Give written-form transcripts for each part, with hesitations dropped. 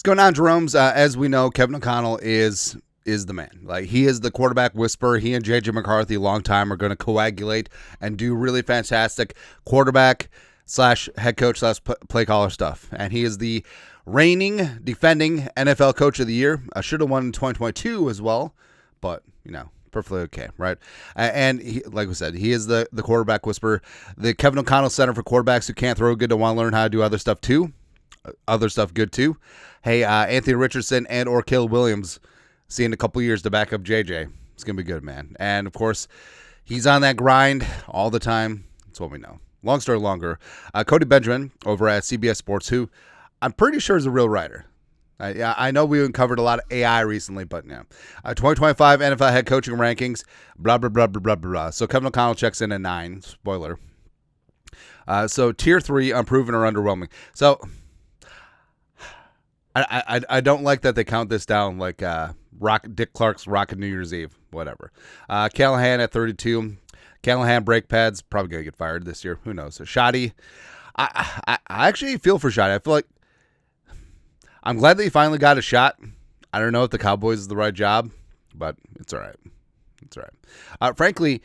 What's going on, Jerome's? As we know, Kevin O'Connell is the man. Like, he is the quarterback whisperer. He and JJ McCarthy, a long time, are going to coagulate and do really fantastic quarterback / head coach / play caller stuff. And he is the reigning, defending NFL Coach of the Year. I should have won in 2022 as well, but perfectly okay, right? And he, like we said, he is the quarterback whisperer. The Kevin O'Connell Center for quarterbacks who can't throw good and want to learn how to do other stuff good too. Hey, Anthony Richardson and or Caleb Williams, see in a couple years to back up JJ. It's going to be good, man. And, of course, he's on that grind all the time. That's what we know. Long story longer. Cody Benjamin over at CBS Sports, who I'm pretty sure is a real writer. I know we covered a lot of AI recently, but yeah. 2025 NFL head coaching rankings, blah, blah, blah, blah, blah, blah. So Kevin O'Connell checks in at 9. Spoiler. So tier 3, unproven or underwhelming. So I don't like that they count this down like Dick Clark's Rocket New Year's Eve, whatever. Callahan at 32. Callahan brake pads, probably going to get fired this year. Who knows? So Shoddy. I actually feel for Shoddy. I feel like I'm glad that he finally got a shot. I don't know if the Cowboys is the right job, but it's all right. It's all right. Frankly,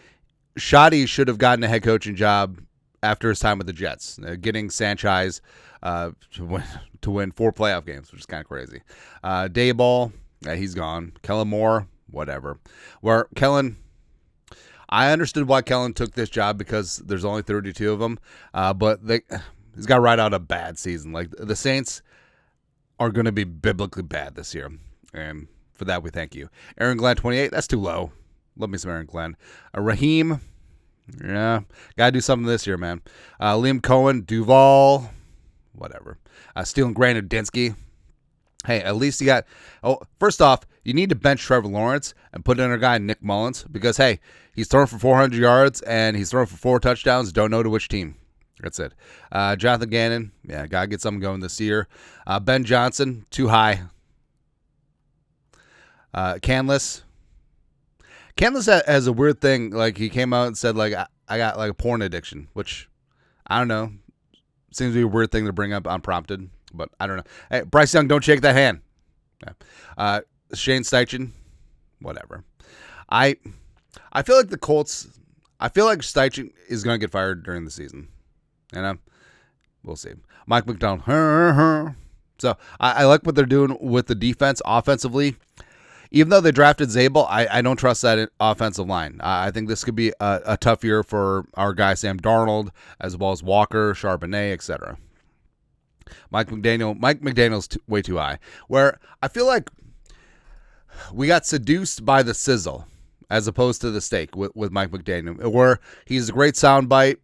Shoddy should have gotten a head coaching job after his time with the Jets, getting Sanchez to win 4 playoff games, which is kind of crazy. Dayball, he's gone. Kellen Moore, whatever. Where Kellen, I understood why Kellen took this job because there's only 32 of them, but he's got to ride out a bad season. Like, the Saints are going to be biblically bad this year, and for that we thank you. Aaron Glenn, 28, that's too low. Love me some Aaron Glenn. Raheem, yeah, got to do something this year, man. Liam Cohen, Duval, whatever. Stealing Grant Dinsky. Hey, at least you got... Oh, first off, you need to bench Trevor Lawrence and put in a guy, Nick Mullins, because, hey, he's thrown for 400 yards and he's thrown for 4 touchdowns. Don't know to which team. That's it. Jonathan Gannon, yeah, got to get something going this year. Ben Johnson, too high. Canlis has a weird thing. Like, he came out and said, like, I got, like, a porn addiction, which, I don't know. Seems to be a weird thing to bring up unprompted, but I don't know. Hey, Bryce Young, don't shake that hand. Yeah. Shane Steichen, whatever. I feel like the Colts, I feel like Steichen is going to get fired during the season. We'll see. Mike McDonald. So I like what they're doing with the defense offensively. Even though they drafted Zabel, I don't trust that offensive line. I think this could be a tough year for our guy Sam Darnold, as well as Walker, Charbonnet, etc. Mike McDaniel's way too high. Where I feel like we got seduced by the sizzle as opposed to the steak with Mike McDaniel, where he's a great soundbite.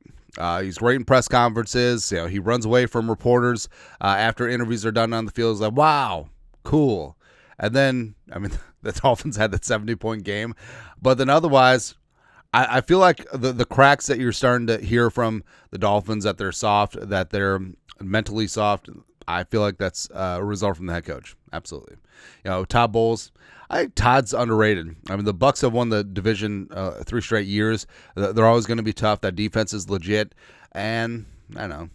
He's great in press conferences. He runs away from reporters after interviews are done on the field. He's like, wow, cool. And then, the Dolphins had that 70-point game. But then otherwise, I feel like the cracks that you're starting to hear from the Dolphins, that they're soft, that they're mentally soft, I feel like that's a result from the head coach. Absolutely. Todd Bowles, I think Todd's underrated. The Bucs have won the division 3 straight years. They're always going to be tough. That defense is legit. And I don't know.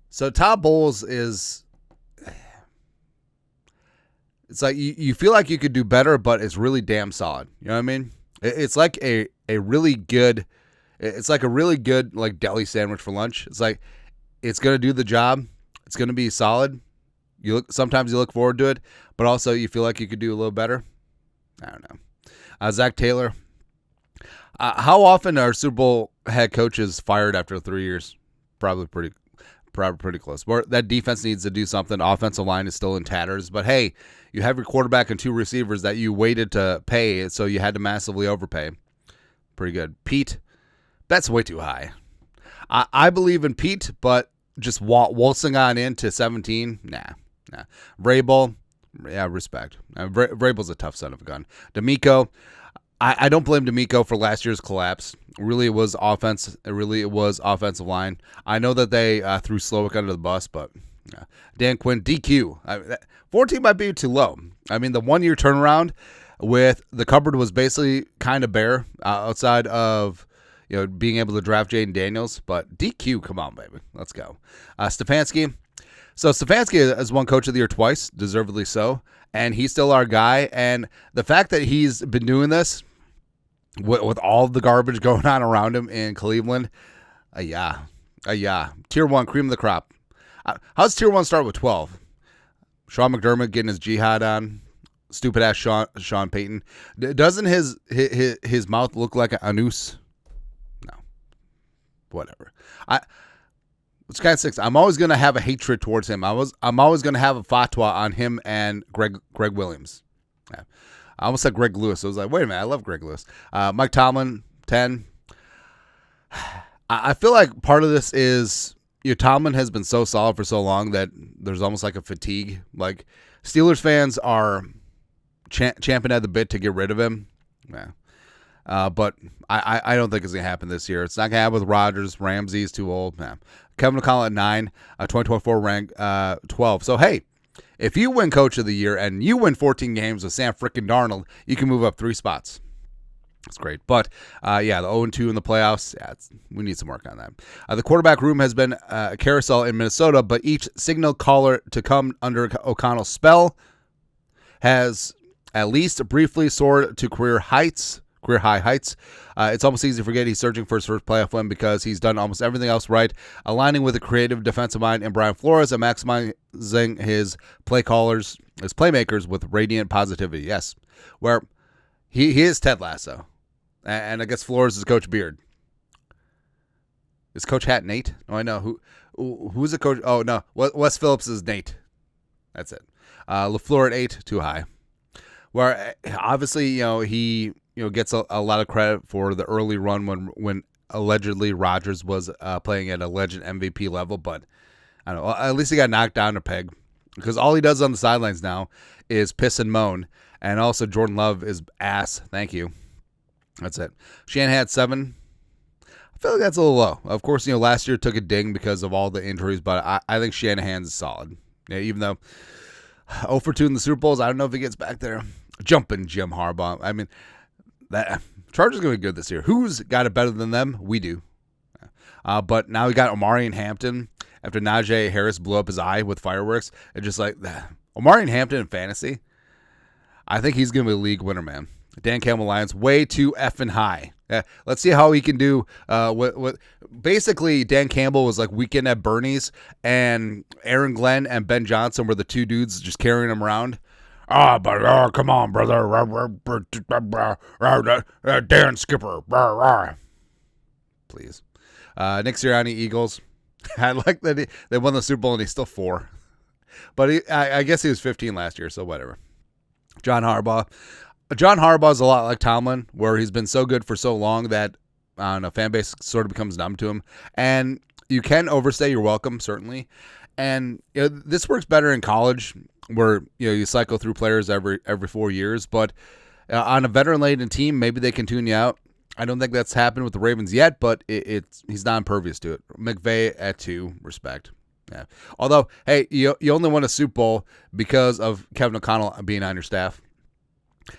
So Todd Bowles is... It's like you feel like you could do better, but it's really damn solid. You know what I mean? It's like a really good... It's like a really good like deli sandwich for lunch. It's like it's going to do the job. It's going to be solid. Sometimes you look forward to it, but also you feel like you could do a little better. I don't know. Zach Taylor. How often are Super Bowl head coaches fired after 3 years? Probably pretty close. That defense needs to do something. Offensive line is still in tatters, but hey, you have your quarterback and 2 receivers that you waited to pay, so you had to massively overpay. Pretty good. Pete, that's way too high. I believe in Pete, but just waltzing on into 17, nah. Vrabel, yeah, respect. Vrabel's a tough son of a gun. D'Amico, I don't blame D'Amico for last year's collapse. Really, it was offense. It was offensive line. I know that they threw Slowick under the bus, but Dan Quinn, DQ. 14 might be too low. The 1-year turnaround with the cupboard was basically kind of bare outside of being able to draft Jaden Daniels, but DQ, come on, baby, let's go. Stefanski, So Stefanski has won Coach of the Year twice, deservedly so, and he's still our guy. And the fact that he's been doing this with all the garbage going on around him in Cleveland, yeah. Tier 1, cream of the crop. How's Tier 1 start with 12? Sean McDermott getting his jihad on. Stupid ass Sean Payton. Doesn't his mouth look like a noose? No. Whatever. It's kind of sick. I'm always gonna have a hatred towards him. I'm always gonna have a fatwa on him and Greg Williams. Yeah. I almost said Greg Lewis. So I was like, wait a minute, I love Greg Lewis. Mike Tomlin, 10. I feel like part of this is Tomlin has been so solid for so long that there's almost like a fatigue. Like Steelers fans are champing at the bit to get rid of him. Yeah. But I don't think it's going to happen this year. It's not going to happen with Rodgers. Ramsey's too old. Nah. Kevin O'Connell at 9, 2024 rank 12. So, hey, if you win Coach of the Year and you win 14 games with Sam frickin' Darnold, you can move up 3 spots. That's great. But, the 0-2 in the playoffs, we need some work on that. The quarterback room has been a carousel in Minnesota, but each signal caller to come under O'Connell's spell has at least briefly soared to career high heights. It's almost easy to forget he's searching for his first playoff win because he's done almost everything else right, aligning with a creative defensive mind in Brian Flores and maximizing his playmakers with radiant positivity. Yes, where he is Ted Lasso, and I guess Flores is Coach Beard. Is Coach Hat Nate? Oh, I know who's a coach. Oh no, Wes Phillips is Nate. That's it. LaFleur at 8, too high. Where obviously he gets a lot of credit for the early run when allegedly Rodgers was playing at a legend MVP level, but I don't know. At least he got knocked down a peg because all he does on the sidelines now is piss and moan, and also Jordan Love is ass. Thank you. That's it. Shanahan at 7. I feel like that's a little low. Of course, last year took a ding because of all the injuries, but I think Shanahan's solid. Yeah, even though 0 for 2 in the Super Bowls, I don't know if he gets back there. Jumping Jim Harbaugh. I mean, that Chargers going to be good this year. Who's got it better than them? We do. But now we got Omari and Hampton after Najee Harris blew up his eye with fireworks. And just like Omari and Hampton in fantasy, I think he's going to be a league winner, man. Dan Campbell Lions way too effing high. Let's see how he can do. What basically Dan Campbell was like Weekend at Bernie's, and Aaron Glenn and Ben Johnson were the two dudes just carrying him around. But come on, brother. Dan Skipper. Please. Nick Sirianni, Eagles. I like that they won the Super Bowl and he's still 4. But I guess he was 15 last year, so whatever. John Harbaugh. John Harbaugh is a lot like Tomlin, where he's been so good for so long that fan base sort of becomes numb to him. And you can overstay your welcome, certainly. And this works better in college, where you cycle through players every 4 years. But on a veteran-laden team, maybe they can tune you out. I don't think that's happened with the Ravens yet, but he's not impervious to it. McVay at 2, respect. Yeah. Although, hey, you only won a Super Bowl because of Kevin O'Connell being on your staff.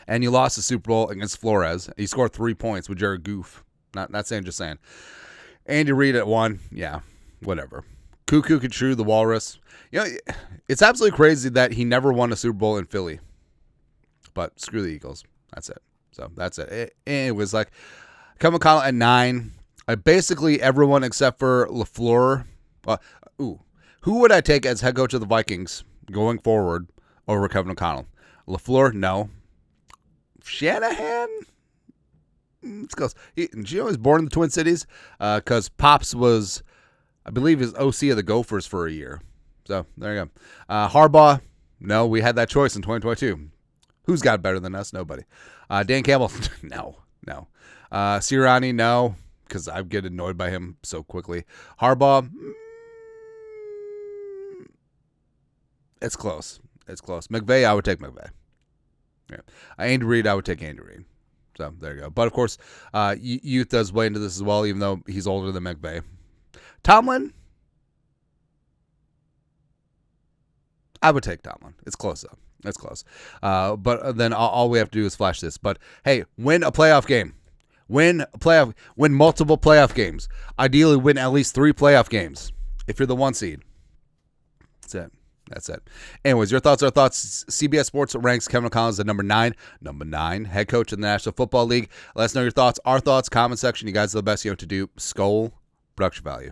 And you lost the Super Bowl against Flores. He scored 3 points with Jared Goff. Not saying, just saying. Andy Reid at 1. Yeah, whatever. Cuckoo Katrue, the Walrus. It's absolutely crazy that he never won a Super Bowl in Philly. But screw the Eagles. That's it. So that's it. It was like Kevin O'Connell at 9. Basically everyone except for LaFleur. Who would I take as head coach of the Vikings going forward over Kevin O'Connell? LaFleur, no. Shanahan? It's close. He was born in the Twin Cities because Pops was, I believe, his OC of the Gophers for a year. So there you go. Harbaugh, no. We had that choice in 2022. Who's got better than us? Nobody. Dan Campbell, no. Sirianni, no, because I get annoyed by him so quickly. Harbaugh, it's close. McVay, I would take McVay. Yeah. Andy Reid, I would take Andy Reid. So there you go. But of course, youth does weigh into this as well, even though he's older than McVay. Tomlin, I would take Tomlin. It's close though. It's close. But then all we have to do is flash this. But hey, win a playoff game. Win multiple playoff games. Ideally, win at least 3 playoff games if you're the 1 seed. That's it. Anyways, your thoughts are thoughts. CBS Sports ranks Kevin O'Connell as the number 9 head coach in the National Football League. Let us know your thoughts, our thoughts, comment section. You guys are the best. You know what to do. Skol, production value.